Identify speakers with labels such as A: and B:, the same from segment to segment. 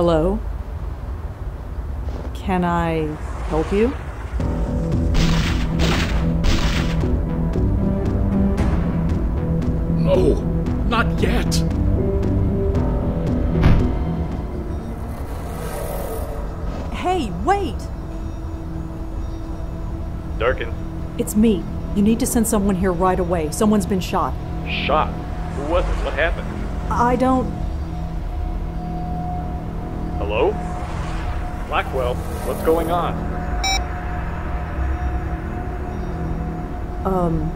A: Hello? Can I help you?
B: No, not yet.
A: Hey, wait!
C: Durkin.
A: It's me. You need to send someone here right away. Someone's been shot.
C: Shot? Who was it? What happened?
A: I don't...
C: Hello? Blackwell, what's going on?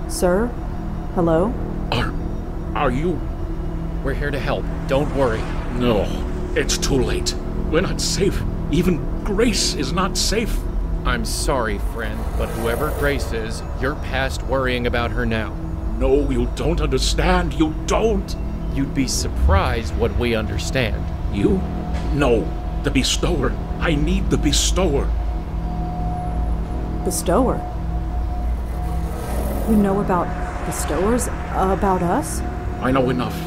A: Sir? Hello?
B: Are you...
D: We're here to help. Don't worry.
B: No, it's too late. We're not safe. Even Grace is not safe.
D: I'm sorry, friend, but whoever Grace is, you're past worrying about her now.
B: No, you don't understand. You don't.
D: You'd be surprised what we understand.
B: You? No. The Bestower. I need the Bestower.
A: Bestower? You know about Bestowers? About us?
B: I know enough,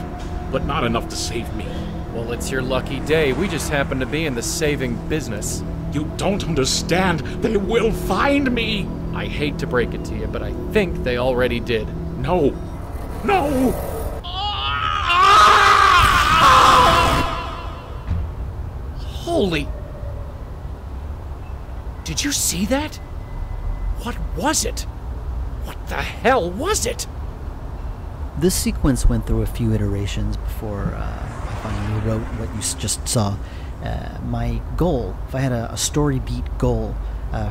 B: but not enough to save me.
D: Well, it's your lucky day. We just happen to be in the saving business.
B: You don't understand. They will find me.
D: I hate to break it to you, but I think they already did.
B: No. No!
D: Holy... Did you see that? What was it? What the hell was it?
E: This sequence went through a few iterations before I finally wrote what you just saw. My goal, if I had a story beat goal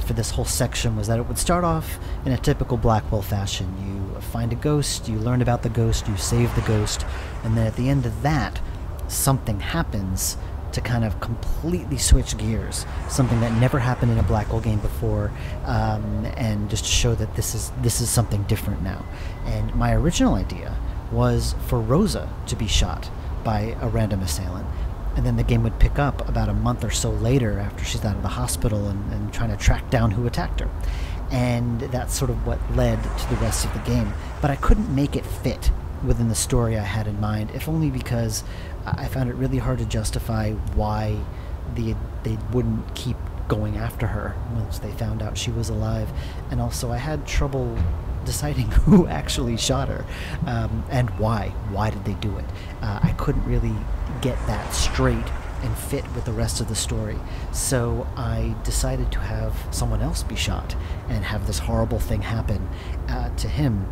E: for this whole section, was that it would start off in a typical Blackwell fashion. You find a ghost, you learn about the ghost, you save the ghost, and then at the end of that, something happens to kind of completely switch gears, something that never happened in a Blackwell game before, and just to show that this is something different now. And my original idea was for Rosa to be shot by a random assailant, and then the game would pick up about a month or so later after she's out of the hospital and trying to track down who attacked her. And that's sort of what led to the rest of the game. But I couldn't make it fit within the story I had in mind, if only because I found it really hard to justify why they wouldn't keep going after her once they found out she was alive. And also I had trouble deciding who actually shot her, and why. Why did they do it? I couldn't really get that straight and fit with the rest of the story. So I decided to have someone else be shot and have this horrible thing happen to him.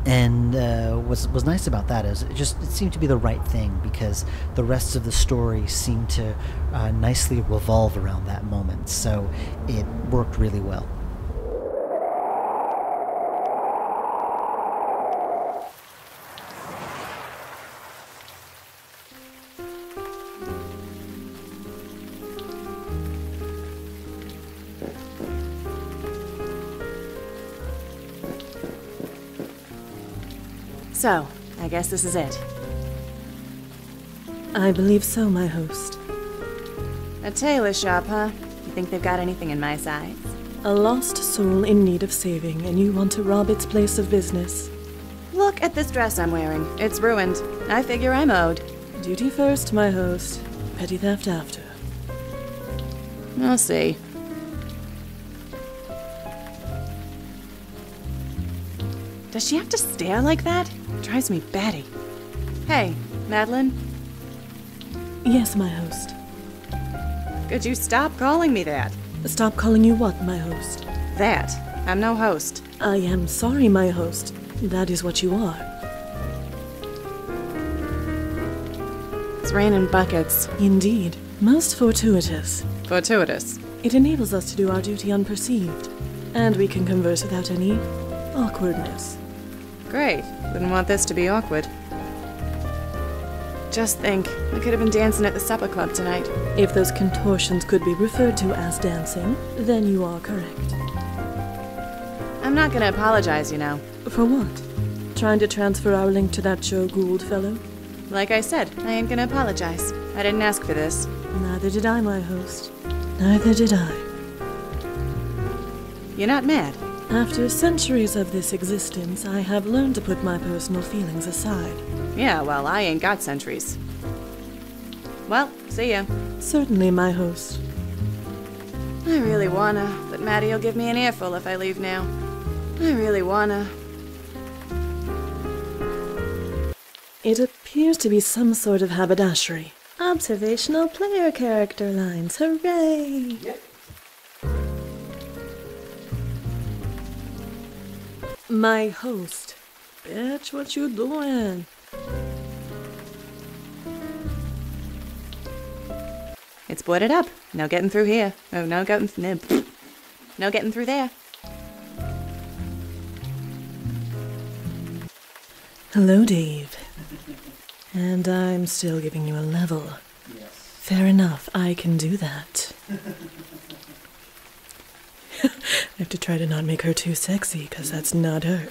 E: And what's nice about that is it seemed to be the right thing, because the rest of the story seemed to nicely revolve around that moment. So it worked really well.
F: So, I guess this is it.
G: I believe so, my host.
F: A tailor shop, huh? You think they've got anything in my size?
G: A lost soul in need of saving, and you want to rob its place of business.
F: Look at this dress I'm wearing. It's ruined. I figure I'm owed.
G: Duty first, my host. Petty theft after.
F: I'll see. Does she have to stare like that? Drives me batty. Hey, Madeline?
G: Yes, my host.
F: Could you stop calling me that?
G: Stop calling you what, my host?
F: That. I'm no host.
G: I am sorry, my host. That is what you are.
F: It's raining buckets.
G: Indeed. Most fortuitous.
F: Fortuitous.
G: It enables us to do our duty unperceived. And we can converse without any awkwardness.
F: Great. Wouldn't want this to be awkward. Just think, we could have been dancing at the supper club tonight.
G: If those contortions could be referred to as dancing, then you are correct.
F: I'm not gonna apologize, you know.
G: For what? Trying to transfer our link to that Joe Gould fellow?
F: Like I said, I ain't gonna apologize. I didn't ask for this.
G: Neither did I, my host. Neither did I.
F: You're not mad?
G: After centuries of this existence, I have learned to put my personal feelings aside.
F: Yeah, well, I ain't got centuries. Well, see ya.
G: Certainly, my host.
F: I really wanna, but Maddie'll give me an earful if I leave now. I really wanna.
G: It appears to be some sort of haberdashery. Observational player character lines. Hooray!
E: Yep.
G: My host. Bitch, what you doing?
F: It's boarded up. No getting through here. Oh, no getting no getting through there.
G: Hello, Dave. And I'm still giving you a level.
E: Yes.
G: Fair enough, I can do that. I have to try to not make her too sexy, because that's not her.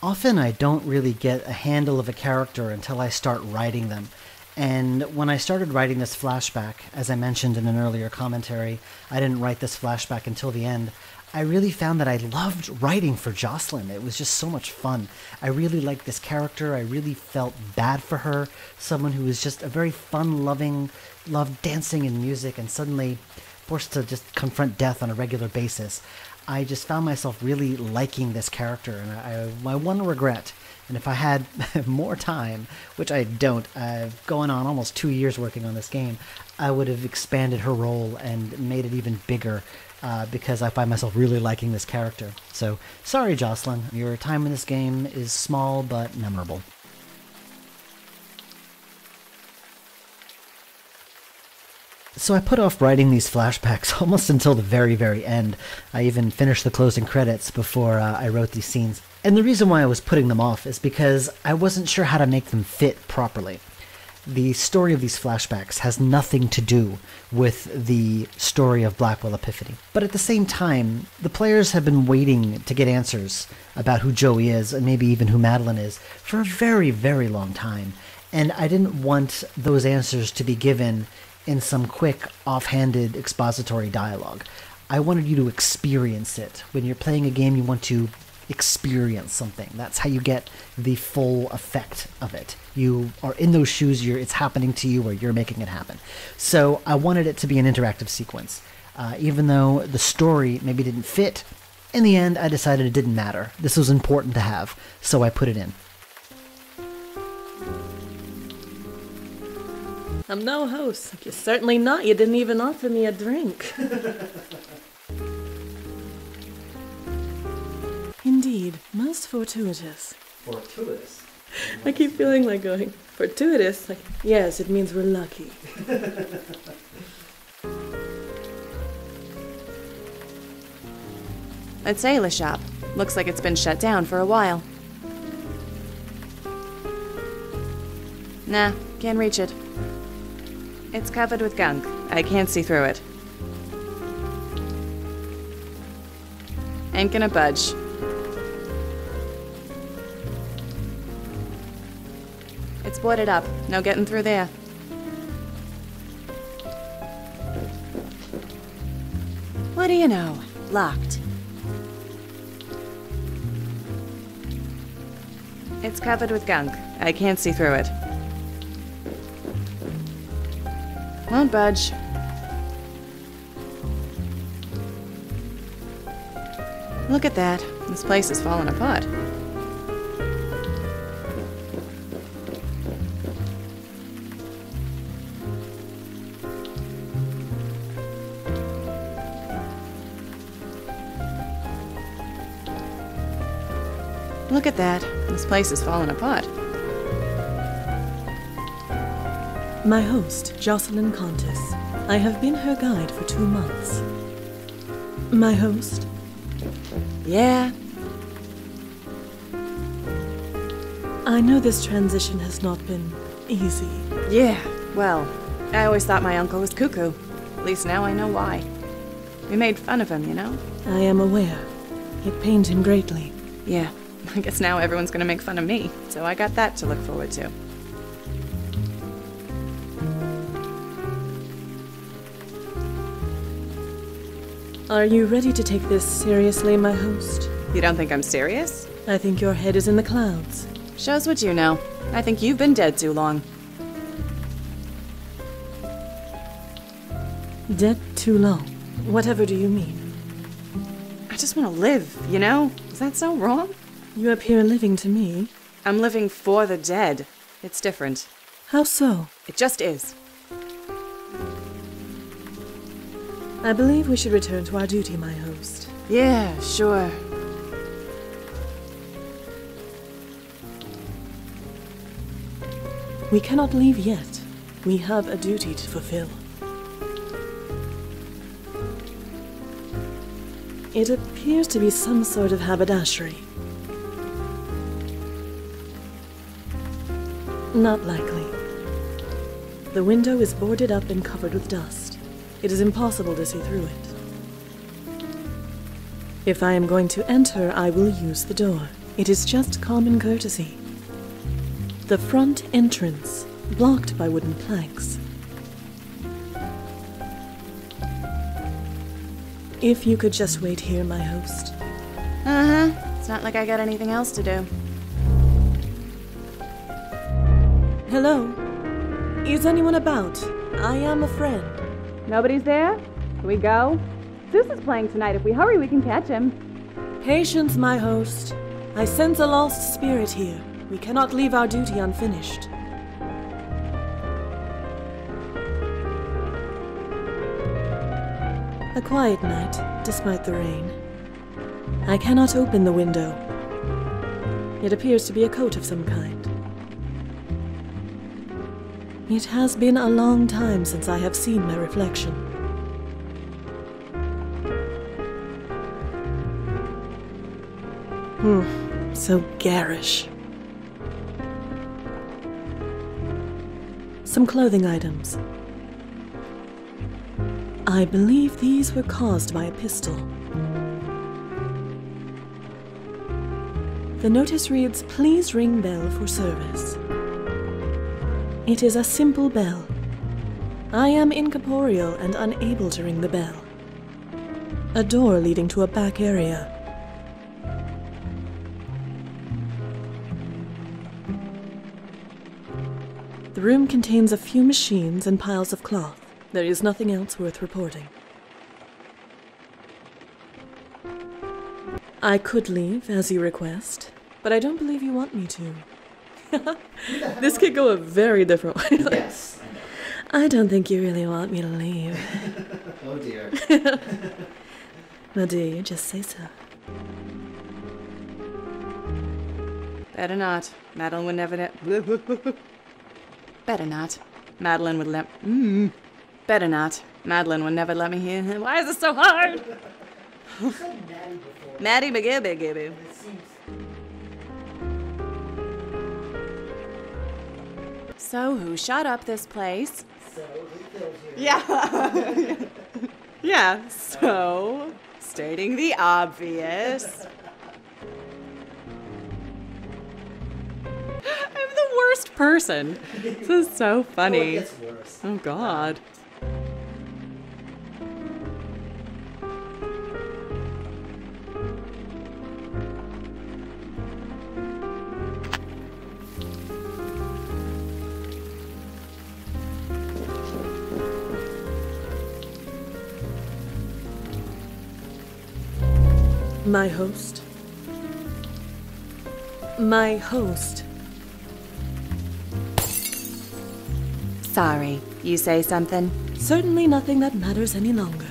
E: Often I don't really get a handle of a character until I start writing them. And when I started writing this flashback, as I mentioned in an earlier commentary, I didn't write this flashback until the end. I really found that I loved writing for Jocelyn. It was just so much fun. I really liked this character. I really felt bad for her. Someone who was just a very fun-loving, loved dancing and music, and suddenly forced to just confront death on a regular basis. I just found myself really liking this character, and my one regret, and if I had more time, which I don't, I've going on almost 2 years working on this game, I would have expanded her role and made it even bigger, because I find myself really liking this character. So, sorry Jocelyn, your time in this game is small but memorable. So I put off writing these flashbacks almost until the very, very end. I even finished the closing credits before I wrote these scenes. And the reason why I was putting them off is because I wasn't sure how to make them fit properly. The story of these flashbacks has nothing to do with the story of Blackwell Epiphany. But at the same time, the players have been waiting to get answers about who Joey is, and maybe even who Madeline is, for a very, very long time. And I didn't want those answers to be given in some quick, offhanded, expository dialogue. I wanted you to experience it. When you're playing a game, you want to experience something. That's how you get the full effect of it. You are in those shoes, it's happening to you, or you're making it happen. So I wanted it to be an interactive sequence. Even though the story maybe didn't fit, in the end I decided it didn't matter. This was important to have, so I put it in.
G: I'm no host. You're certainly not. You didn't even offer me a drink. Indeed, most fortuitous.
E: Fortuitous?
G: I keep feeling like going, fortuitous? Like, yes, it means we're lucky.
F: That sailor shop. Looks like it's been shut down for a while. Nah, can't reach it. It's covered with gunk. I can't see through it. Ain't gonna budge. It's boarded up. No getting through there. What do you know? Locked. It's covered with gunk. I can't see through it. Won't budge. Look at that. This place is falling apart. Look at that. This place is falling apart.
G: My host, Jocelyn Contis. I have been her guide for 2 months. My host?
F: Yeah.
G: I know this transition has not been easy.
F: Yeah. Well, I always thought my uncle was cuckoo. At least now I know why. We made fun of him, you know?
G: I am aware. It pained him greatly.
F: Yeah. I guess now everyone's gonna make fun of me, so I got that to look forward to.
G: Are you ready to take this seriously, my host?
F: You don't think I'm serious?
G: I think your head is in the clouds.
F: Shows what you know. I think you've been dead too long.
G: Dead too long. Whatever do you mean?
F: I just want to live, you know? Is that so wrong?
G: You appear living to me.
F: I'm living for the dead. It's different.
G: How so?
F: It just is.
G: I believe we should return to our duty, my host.
F: Yeah, sure.
G: We cannot leave yet. We have a duty to fulfill. It appears to be some sort of haberdashery. Not likely. The window is boarded up and covered with dust. It is impossible to see through it. If I am going to enter, I will use the door. It is just common courtesy. The front entrance, blocked by wooden planks. If you could just wait here, my host.
F: Uh-huh. It's not like I got anything else to do.
G: Hello? Is anyone about? I am a friend.
F: Nobody's there? Can we go? Zeus is playing tonight. If we hurry, we can catch him.
G: Patience, my host. I sense a lost spirit here. We cannot leave our duty unfinished. A quiet night, despite the rain. I cannot open the window. It appears to be a coat of some kind. It has been a long time since I have seen my reflection. So garish. Some clothing items. I believe these were caused by a pistol. The notice reads, "Please ring bell for service." It is a simple bell. I am incorporeal and unable to ring the bell. A door leading to a back area. The room contains a few machines and piles of cloth. There is nothing else worth reporting. I could leave, as you request, but I don't believe you want me to. This could go a very different way.
E: Yes.
G: I don't think you really want me to leave.
E: Oh dear.
G: Well, do you just say so?
F: Better not. Madeline would never Better not. Madeline would let... Better not. Madeline would never let me hear him. Why is it so hard?
E: You said Maddie before.
F: Maddie McGibby. So who shot up this place?
E: So who killed you?
F: Yeah. Yeah, so... Stating the obvious... I'm the worst person. This is so funny.
E: Oh, it gets worse.
F: Oh, God.
G: My host. My host.
F: Sorry, you say something?
G: Certainly nothing that matters any longer.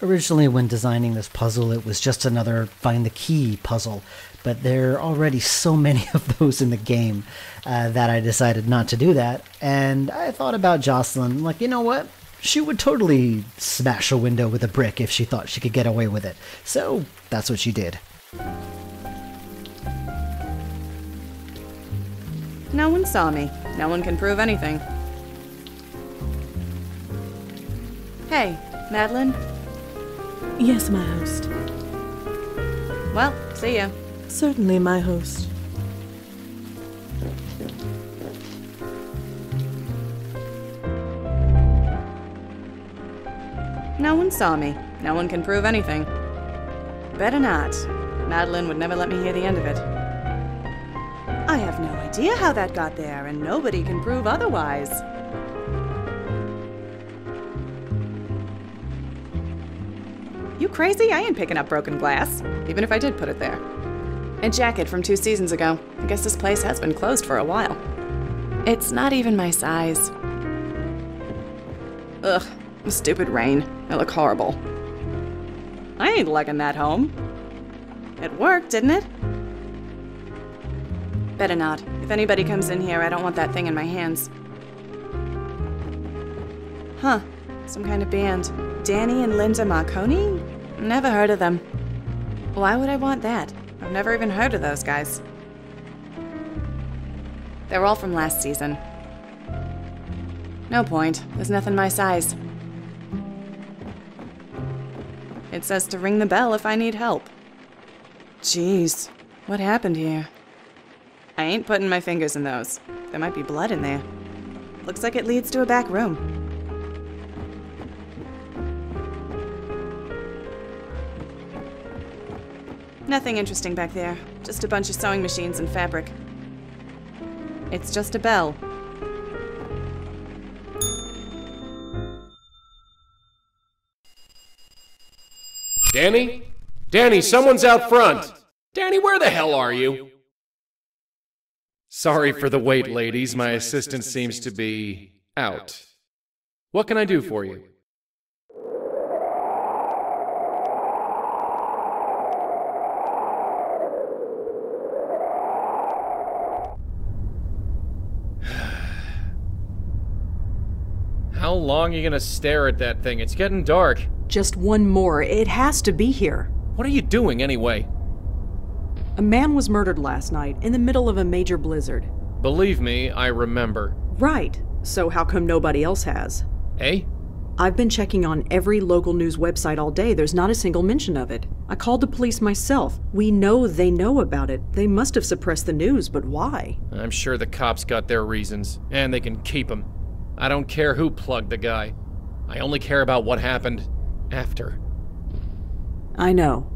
E: Originally, when designing this puzzle, it was just another find the key puzzle, but there are already so many of those in the game that I decided not to do that, and I thought about Jocelyn, like, you know what? She would totally smash a window with a brick if she thought she could get away with it, so that's what she did.
F: No one saw me. No one can prove anything. Hey, Madeline?
G: Yes, my host.
F: Well, see ya.
G: Certainly, my host.
F: No one saw me. No one can prove anything. Better not. Madeline would never let me hear the end of it. have no idea how that got there, and nobody can prove otherwise. You crazy? I ain't picking up broken glass, even if I did put it there. A jacket from 2 seasons ago. I guess this place has been closed for a while. It's not even my size. Ugh, stupid rain. I look horrible. I ain't lugging that home. It worked, didn't it? Better not. If anybody comes in here, I don't want that thing in my hands. Huh. Some kind of band. Danny and Linda Marconi? Never heard of them. Why would I want that? I've never even heard of those guys. They're all from last season. No point. There's nothing my size. It says to ring the bell if I need help. Jeez, what happened here? I ain't putting my fingers in those. There might be blood in there. Looks like it leads to a back room. Nothing interesting back there. Just a bunch of sewing machines and fabric. It's just a bell.
D: Danny? Danny, someone's out front! Danny, where the hell are you? Sorry for the wait, ladies. My assistant seems to be out. What can I do for you? How long are you gonna stare at that thing? It's getting dark.
A: Just one more. It has to be here.
D: What are you doing anyway?
A: A man was murdered last night in the middle of a major blizzard.
D: Believe me, I remember.
A: Right. So how come nobody else has?
D: Eh?
A: I've been checking on every local news website all day. There's not a single mention of it. I called the police myself. We know they know about it. They must have suppressed the news, but why?
D: I'm sure the cops got their reasons, and they can keep them. I don't care who plugged the guy. I only care about what happened after.
A: I know.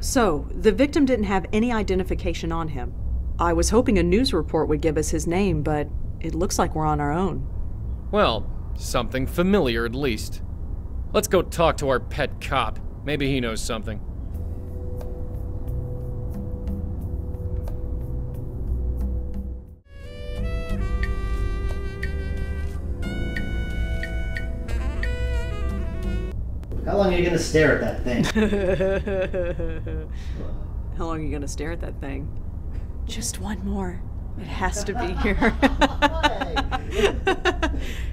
A: So, the victim didn't have any identification on him. I was hoping a news report would give us his name, but it looks like we're on our own.
D: Well, something familiar at least. Let's go talk to our pet cop. Maybe he knows something.
E: How long are you gonna stare at that thing?
A: How long are you gonna stare at that thing? Just one more. It has to be here.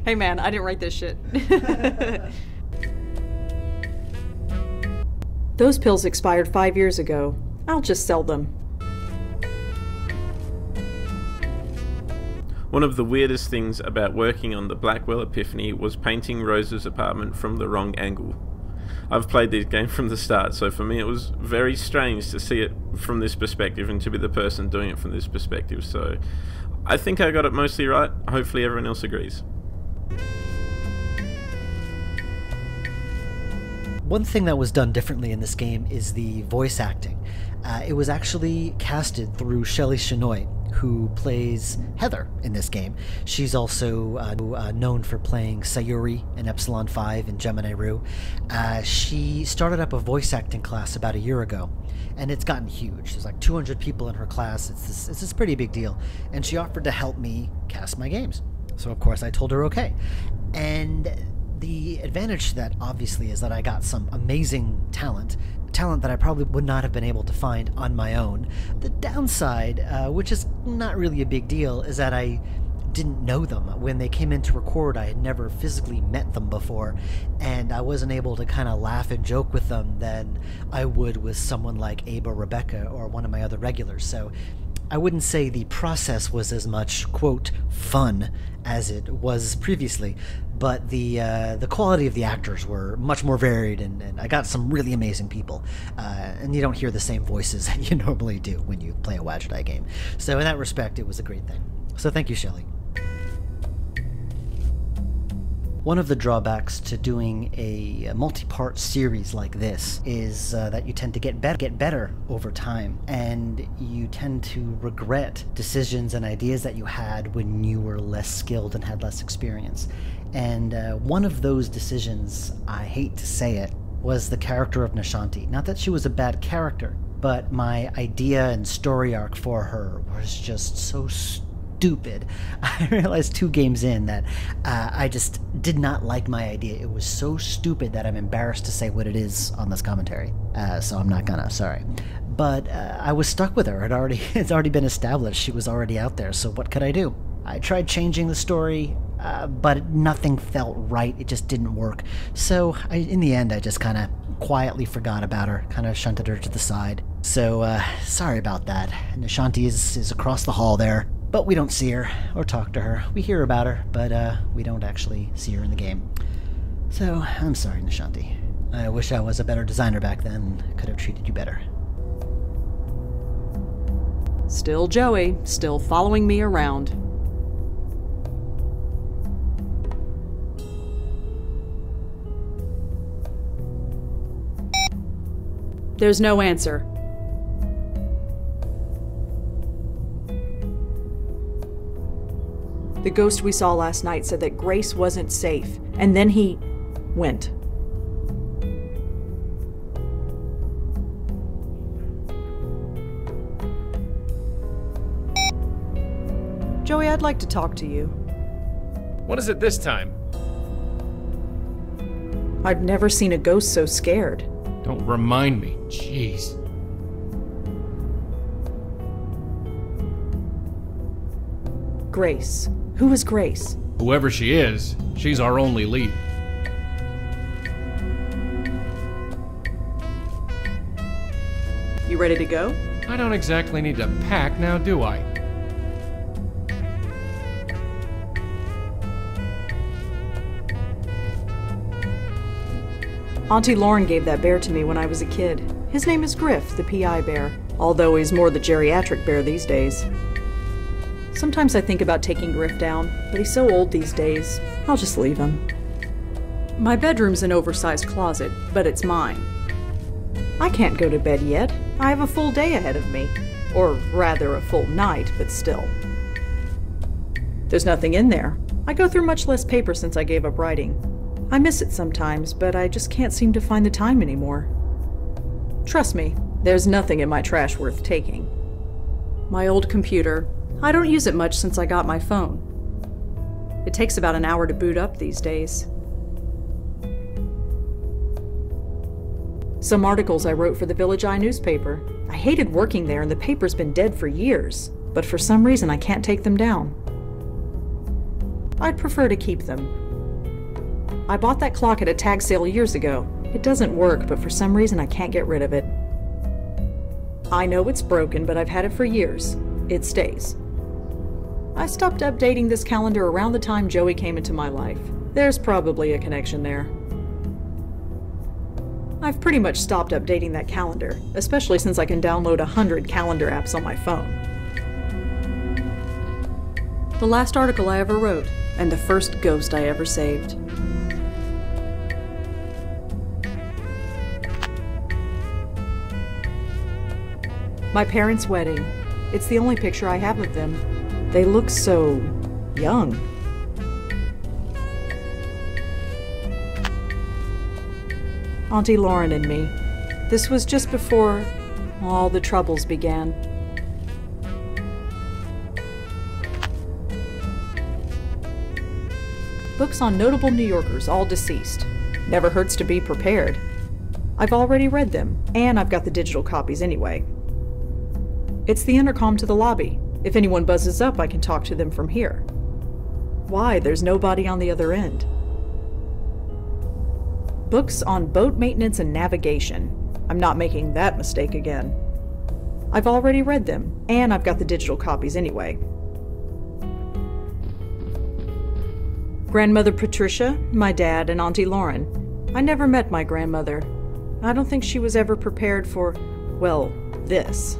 A: Hey man, I didn't write this shit. Those pills expired 5 years ago. I'll just sell them.
H: One of the weirdest things about working on the Blackwell Epiphany was painting Rosa's apartment from the wrong angle. I've played this game from the start, so for me it was very strange to see it from this perspective and to be the person doing it from this perspective, so I think I got it mostly right. Hopefully everyone else agrees.
E: One thing that was done differently in this game is the voice acting. It was actually casted through Shelley Shenoy, who plays Heather in this game. She's also known for playing Sayuri in Epsilon 5 and Gemini Rue. She started up a voice acting class about a year ago, and it's gotten huge. There's like 200 people in her class. It's this pretty big deal. And she offered to help me cast my games. So of course I told her okay. And the advantage to that, obviously, is that I got some amazing talent that I probably would not have been able to find on my own. The downside, which is not really a big deal, is that I didn't know them. When they came in to record, I had never physically met them before, and I wasn't able to kind of laugh and joke with them than I would with someone like Aba Rebecca or one of my other regulars. So I wouldn't say the process was as much, quote, fun as it was previously, but the quality of the actors were much more varied, and I got some really amazing people. And you don't hear the same voices that you normally do when you play a Wadjet Eye game. So in that respect, it was a great thing. So thank you, Shelley. One of the drawbacks to doing a multi-part series like this is that you tend to get better over time, and you tend to regret decisions and ideas that you had when you were less skilled and had less experience. And one of those decisions, I hate to say it, was the character of Nishanti. Not that she was a bad character, but my idea and story arc for her was just so stupid. I realized 2 games in that I just did not like my idea. It was so stupid that I'm embarrassed to say what it is on this commentary. So I'm not gonna, sorry. But I was stuck with her. It's already been established. She was already out there, so what could I do? I tried changing the story, but nothing felt right. It just didn't work. So in the end, I just kind of quietly forgot about her, kind of shunted her to the side. So sorry about that. Nishanti is across the hall there, but we don't see her or talk to her. We hear about her, but we don't actually see her in the game. So I'm sorry, Nishanti. I wish I was a better designer back then. Could have treated you better.
A: Still Joey, still following me around. There's no answer. The ghost we saw last night said that Grace wasn't safe, and then he went. Joey, I'd like to talk to you.
D: What is it this time?
A: I've never seen a ghost so scared.
D: Don't remind me. Jeez.
A: Grace. Who is Grace?
D: Whoever she is, she's our only lead.
A: You ready to go?
D: I don't exactly need to pack now, do I?
A: Auntie Lauren gave that bear to me when I was a kid. His name is Griff, the PI bear, although he's more the geriatric bear these days. Sometimes I think about taking Griff down, but he's so old these days, I'll just leave him. My bedroom's an oversized closet, but it's mine. I can't go to bed yet. I have a full day ahead of me. Or rather, a full night, but still. There's nothing in there. I go through much less paper since I gave up writing. I miss it sometimes, but I just can't seem to find the time anymore. Trust me, there's nothing in my trash worth taking. My old computer, I don't use it much since I got my phone. It takes about an hour to boot up these days. Some articles I wrote for the Village Eye newspaper. I hated working there and the paper's been dead for years, but for some reason I can't take them down. I'd prefer to keep them. I bought that clock at a tag sale years ago. It doesn't work, but for some reason I can't get rid of it. I know it's broken, but I've had it for years. It stays. I stopped updating this calendar around the time Joey came into my life. There's probably a connection there. I've pretty much stopped updating that calendar, especially since I can download 100 calendar apps on my phone. The last article I ever wrote, and the first ghost I ever saved. My parents' wedding. It's the only picture I have of them. They look so young. Auntie Lauren and me. This was just before all the troubles began. Books on notable New Yorkers, all deceased. Never hurts to be prepared. I've already read them, and I've got the digital copies anyway. It's the intercom to the lobby. If anyone buzzes up, I can talk to them from here. Why? There's nobody on the other end. Books on boat maintenance and navigation. I'm not making that mistake again. I've already read them, and I've got the digital copies anyway. Grandmother Patricia, my dad, and Auntie Lauren. I never met my grandmother. I don't think she was ever prepared for, well, this.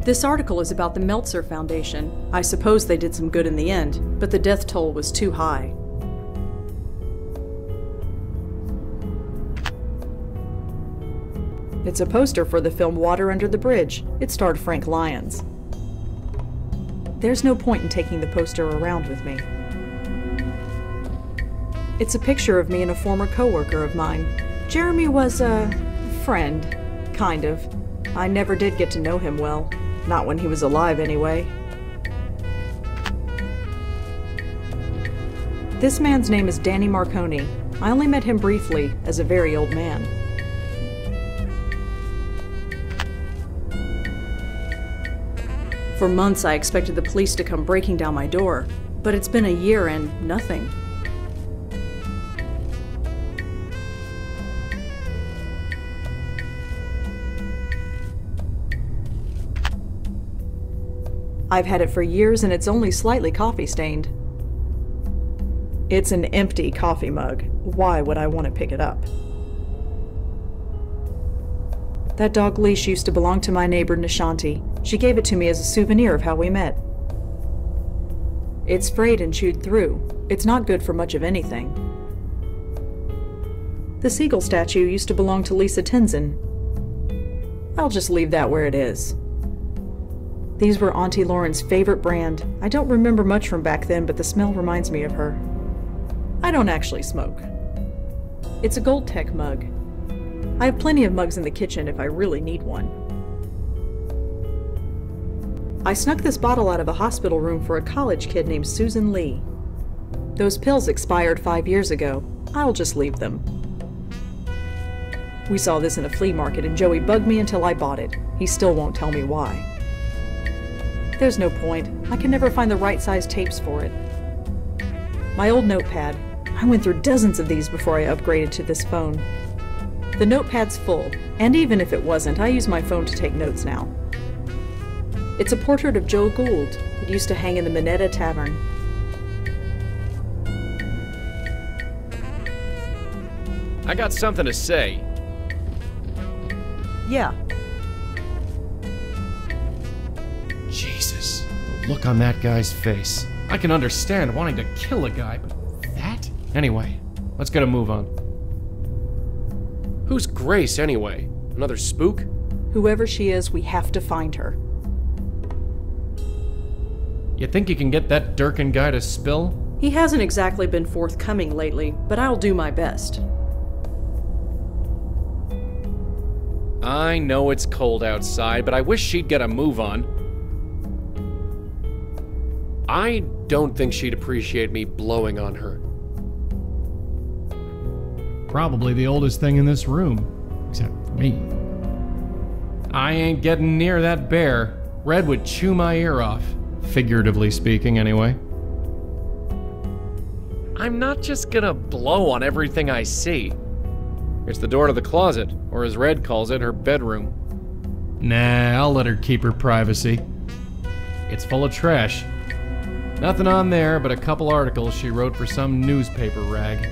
A: This article is about the Meltzer Foundation. I suppose they did some good in the end, but the death toll was too high. It's a poster for the film Water Under the Bridge. It starred Frank Lyons. There's no point in taking the poster around with me. It's a picture of me and a former coworker of mine. Jeremy was a friend, kind of. I never did get to know him well. Not when he was alive, anyway. This man's name is Danny Marconi. I only met him briefly, as a very old man. For months, I expected the police to come breaking down my door, but it's been a year and nothing. I've had it for years and it's only slightly coffee-stained. It's an empty coffee mug. Why would I want to pick it up? That dog leash used to belong to my neighbor Nishanti. She gave it to me as a souvenir of how we met. It's frayed and chewed through. It's not good for much of anything. The seagull statue used to belong to Lisa Tenzin. I'll just leave that where it is. These were Auntie Lauren's favorite brand. I don't remember much from back then, but the smell reminds me of her. I don't actually smoke. It's a Gold Tech mug. I have plenty of mugs in the kitchen if I really need one. I snuck this bottle out of a hospital room for a college kid named Susan Lee. Those pills expired 5 years ago. I'll just leave them. We saw this in a flea market and Joey bugged me until I bought it. He still won't tell me why. There's no point. I can never find the right size tapes for it. My old notepad. I went through dozens of these before I upgraded to this phone. The notepad's full, and even if it wasn't, I use my phone to take notes now. It's a portrait of Joe Gould. It used to hang in the Minetta Tavern.
D: I got something to say.
A: Yeah.
D: Jesus, the look on that guy's face. I can understand wanting to kill a guy, but that? Anyway, let's get a move on. Who's Grace, anyway? Another spook?
A: Whoever she is, we have to find her.
D: You think you can get that Durkin guy to spill?
A: He hasn't exactly been forthcoming lately, but I'll do my best.
D: I know it's cold outside, but I wish she'd get a move on. I don't think she'd appreciate me blowing on her.
I: Probably the oldest thing in this room, except for me.
D: I ain't getting near that bear. Red would chew my ear off. Figuratively speaking, anyway. I'm not just gonna blow on everything I see. It's the door to the closet, or as Red calls it, her bedroom.
I: Nah, I'll let her keep her privacy.
D: It's full of trash. Nothing on there but a couple articles she wrote for some newspaper rag.